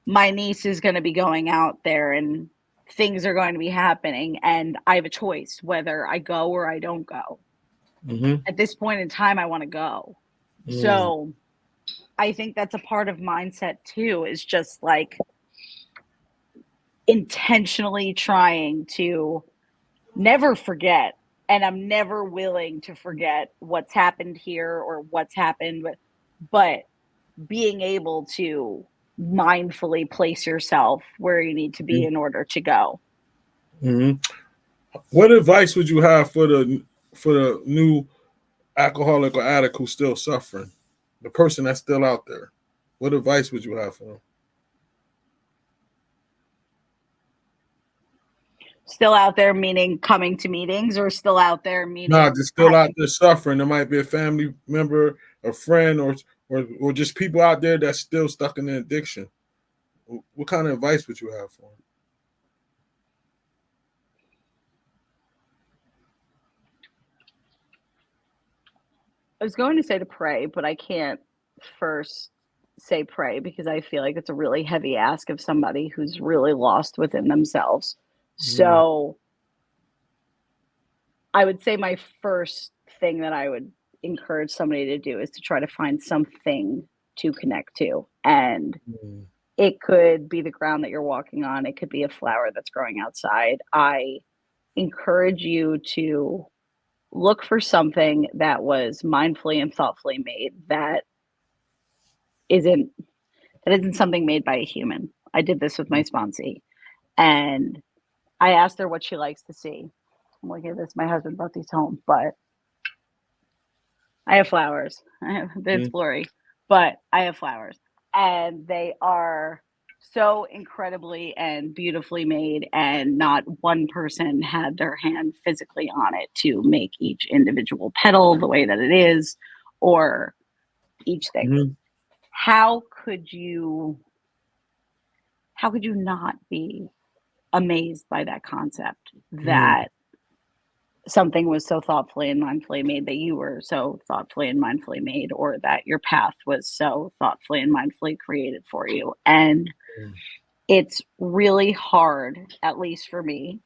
My niece is going to be going out there and things are going to be happening, and I have a choice whether I go or I don't go. At this point in time, I want to go. So I think that's a part of mindset too, is just like intentionally trying to never forget. And I'm never willing to forget what's happened here or what's happened, but being able to mindfully place yourself where you need to be in order to go.
What advice would you have for the new alcoholic or addict who's still suffering, the person that's still out there? What advice would you have for them?
Still out there meaning coming to meetings, or still out there meaning
just still out there suffering? There might be a family member, a friend, or just people out there that's still stuck in the addiction. What kind of advice would you have for them?
I was going to say to pray, but I can't first say pray because I feel like it's a really heavy ask of somebody who's really lost within themselves. So I would say my first thing that I would encourage somebody to do is to try to find something to connect to. And it could be the ground that you're walking on. It could be a flower that's growing outside. I encourage you to look for something that was mindfully and thoughtfully made that isn't something made by a human. I did this with my sponsee, and I asked her what she likes to see. I'm looking at this. My husband brought these home, but I have flowers. It's blurry, but I have flowers, and they are so incredibly and beautifully made, and not one person had their hand physically on it to make each individual petal the way that it is, or each thing. How could you not be amazed by that concept, that something was so thoughtfully and mindfully made, that you were so thoughtfully and mindfully made, or that your path was so thoughtfully and mindfully created for you? And it's really hard, at least for me,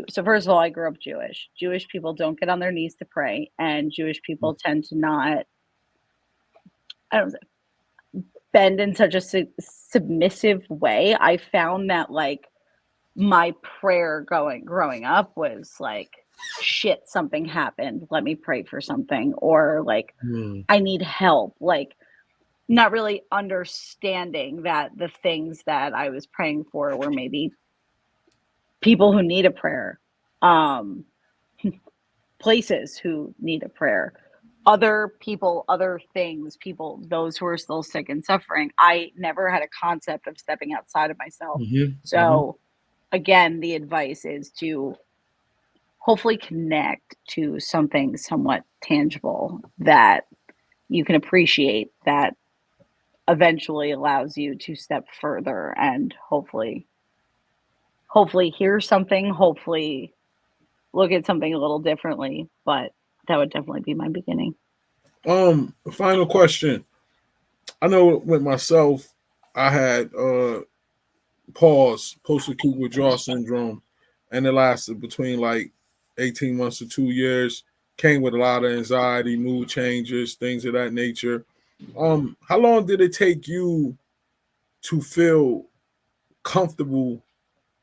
so first of all, I grew up Jewish. Jewish people don't get on their knees to pray, and Jewish people tend to not, I don't know, bend in such a submissive way. I found that, like, my prayer growing up was like, shit, something happened, let me pray for something, or like, I need help, like, not really understanding that the things that I was praying for were maybe people who need a prayer, places who need a prayer, other people, other things, people, those who are still sick and suffering. I never had a concept of stepping outside of myself. So again, the advice is to hopefully connect to something somewhat tangible that you can appreciate, that eventually allows you to step further and hopefully hear something, hopefully look at something a little differently. But that would definitely be my beginning.
Final question. I know with myself, I had post-acute withdrawal syndrome, and it lasted between like 18 months to 2 years. Came with a lot of anxiety, mood changes, things of that nature. How long did it take you to feel comfortable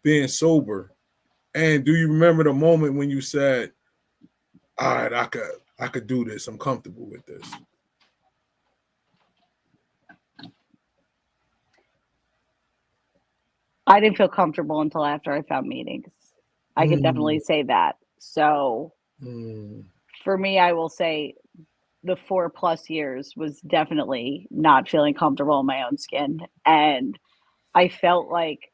being sober? And do you remember the moment when you said, all right, I could do this, I'm comfortable with this?
I didn't feel comfortable until after I found meetings. I could definitely say that. So for me, I will say the 4+ years was definitely not feeling comfortable in my own skin. And I felt like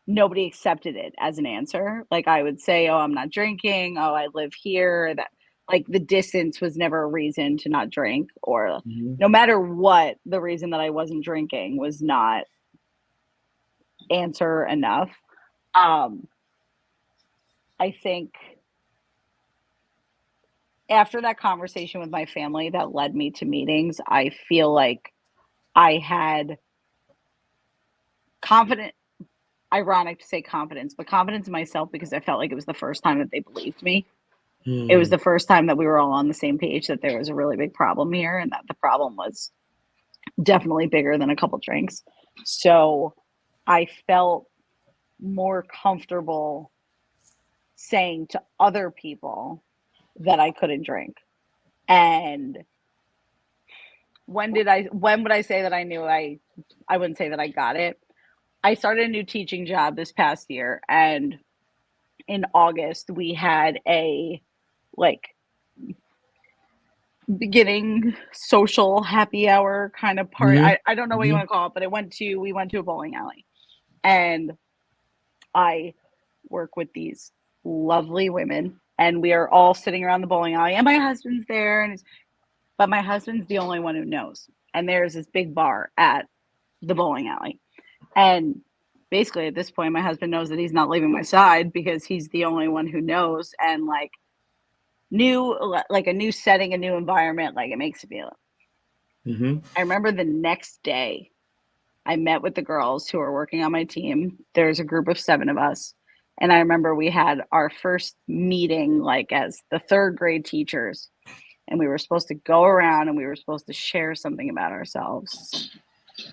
nobody accepted it as an answer. Like I would say, oh, I'm not drinking. Oh, I live here. That like the distance was never a reason to not drink, or no matter what, the reason that I wasn't drinking was not answer enough. I think after that conversation with my family that led me to meetings, I feel like I had ironic to say confidence, but confidence in myself, because I felt like it was the first time that they believed me. It was the first time that we were all on the same page, that there was a really big problem here, and that the problem was definitely bigger than a couple drinks. So I felt more comfortable saying to other people that I couldn't drink. And when would I say that I knew? I wouldn't say that I got it. I started a new teaching job this past year, and in August we had a like beginning social happy hour kind of part. I don't know what you want to call it, but we went to a bowling alley, and I work with these lovely women, and we are all sitting around the bowling alley, and my husband's there, but my husband's the only one who knows. And there's this big bar at the bowling alley. And basically at this point, my husband knows that he's not leaving my side because he's the only one who knows. And like a new setting, a new environment, like it makes you feel. I remember the next day I met with the girls who are working on my team. There's a group of 7 of us. And I remember we had our first meeting like as the 3rd grade teachers. And we were supposed to go around and we were supposed to share something about ourselves.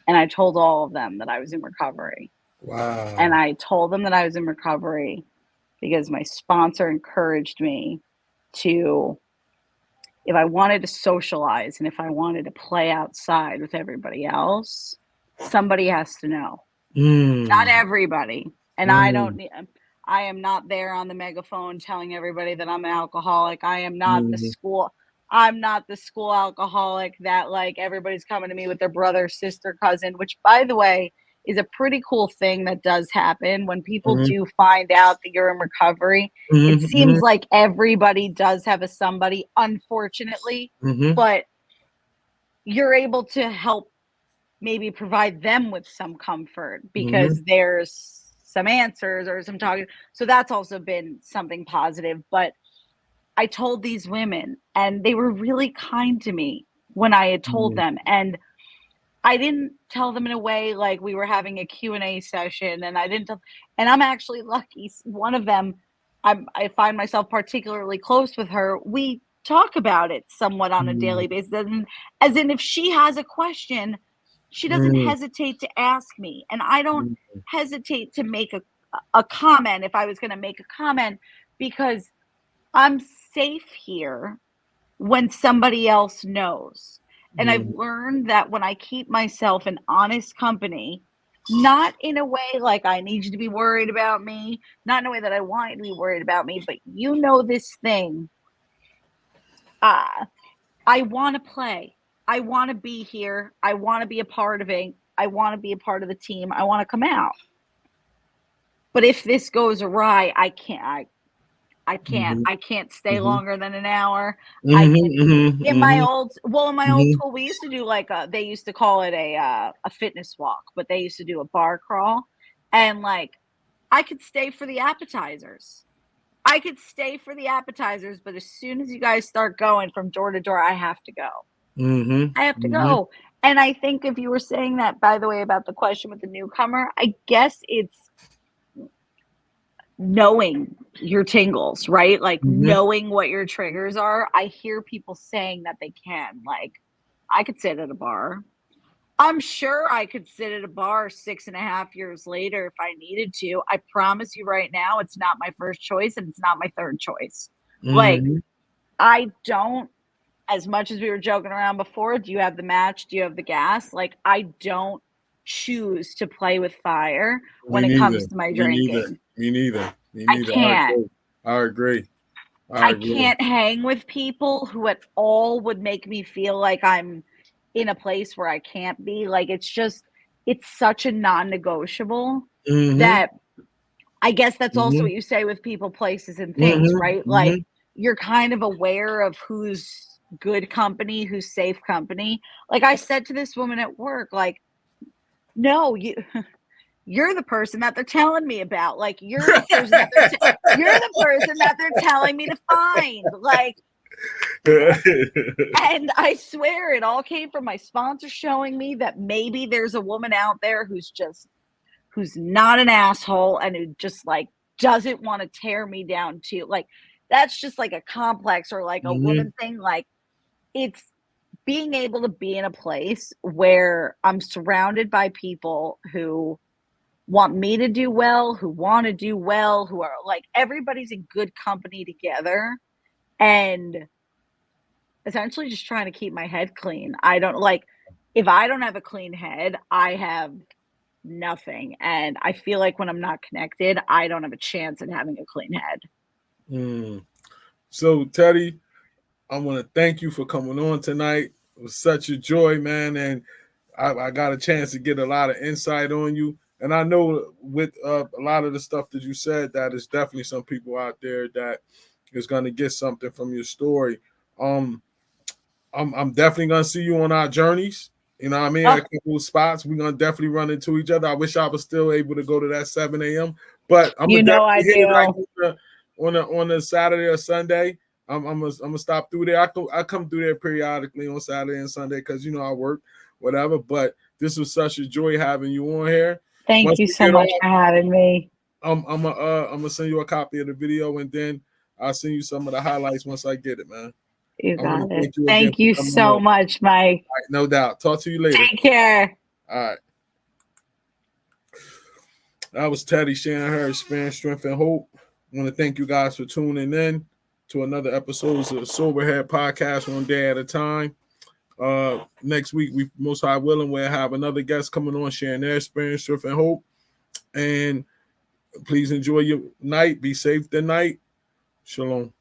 And I told all of them that I was in recovery.
Wow.
And I told them that I was in recovery because my sponsor encouraged me to, if I wanted to socialize and if I wanted to play outside with everybody else, somebody has to know. Not everybody. And I am not there on the megaphone telling everybody that I'm an alcoholic. I am not I'm not the school alcoholic that like everybody's coming to me with their brother, sister, cousin, which by the way is a pretty cool thing that does happen when people do find out that you're in recovery. It seems like everybody does have a somebody, unfortunately, but you're able to help maybe provide them with some comfort because there's some answers or some talking. So that's also been something positive. But I told these women, and they were really kind to me when I had told them. And I didn't tell them in a way like we were having a Q&A session, and and I'm actually lucky. One of them, I find myself particularly close with her. We talk about it somewhat on a daily basis. As in, if she has a question, she doesn't hesitate to ask me. And I don't hesitate to make a comment if I was going to make a comment, because I'm safe here when somebody else knows. And I've learned that when I keep myself in honest company, not in a way like I need you to be worried about me, not in a way that I want you to be worried about me, but you know this thing. I want to play. I want to be here. I want to be a part of it. I want to be a part of the team. I want to come out. But if this goes awry, I can't stay longer than an hour. In my old school, we used to do like they used to call it a fitness walk, but they used to do a bar crawl, and like I could stay for the appetizers. But as soon as you guys start going from door to door, I have to go. I have to go. And I think if you were saying that, by the way, about the question with the newcomer, I guess it's knowing your tingles, right? Like knowing what your triggers are. I hear people saying that they can. Like, I could sit at a bar. I'm sure I could sit at a bar 6.5 years later if I needed to. I promise you right now, it's not my first choice and it's not my third choice. Like, I don't, as much as we were joking around before, do you have the match? Do you have the gas? Like, I don't choose to play with fire when it comes to my drinking.
Me neither.
I can't.
I agree.
I can't hang with people who at all would make me feel like I'm in a place where I can't be. Like, it's such a non-negotiable that I guess that's also
Mhm.
what you say with people, places, and things,
Mhm.
right? Like,
Mhm.
you're kind of aware of who's good company, who's safe company. Like, I said to this woman at work, like, "No, you're the person that they're telling me about. Like, you're the person that you're the person that they're telling me to find." Like, and I swear it all came from my sponsor showing me that maybe there's a woman out there who's not an asshole and who just like doesn't want to tear me down too. Like, that's just like a complex or like a
Mhm.
woman thing. Like, it's being able to be in a place where I'm surrounded by people who want me to do well, who want to do well, who are like everybody's in good company together, and essentially just trying to keep my head clean. I don't like, if I don't have a clean head, I have nothing. And I feel like when I'm not connected, I don't have a chance in having a clean head.
Mm. So, Teddy, I want to thank you for coming on tonight. It was such a joy, man, and I got a chance to get a lot of insight on you. And I know with a lot of the stuff that you said, that is definitely some people out there that is going to get something from your story. Um, I'm definitely gonna see you on our journeys. You know what I mean? At
Oh,
a couple of spots, we're gonna definitely run into each other. I wish I was still able to go to that 7 a.m. But I'm
you
gonna
know I
definitely hit it like
do.
on a Saturday or Sunday. I'm gonna stop through there. I come through there periodically on Saturday and Sunday because you know I work, whatever. But this was such a joy having you on here.
Thank
Once
you
we
so
get
much
off,
for having me.
I'm gonna send you a copy of the video and then I'll send you some of the highlights once I get it, man.
You
I want to
got it.
thank you again
Thank
for
you
coming on.
so much, Mike.
All right, no doubt. Talk to you later.
Take care.
All right. That was Teddy sharing her experience, strength, and hope. I want to thank you guys for tuning in to another episode of the Soberhead podcast, one day at a time. Next week, we most high willing, we'll have another guest coming on sharing their experience, strength, and hope. And please enjoy your night. Be safe tonight. Shalom.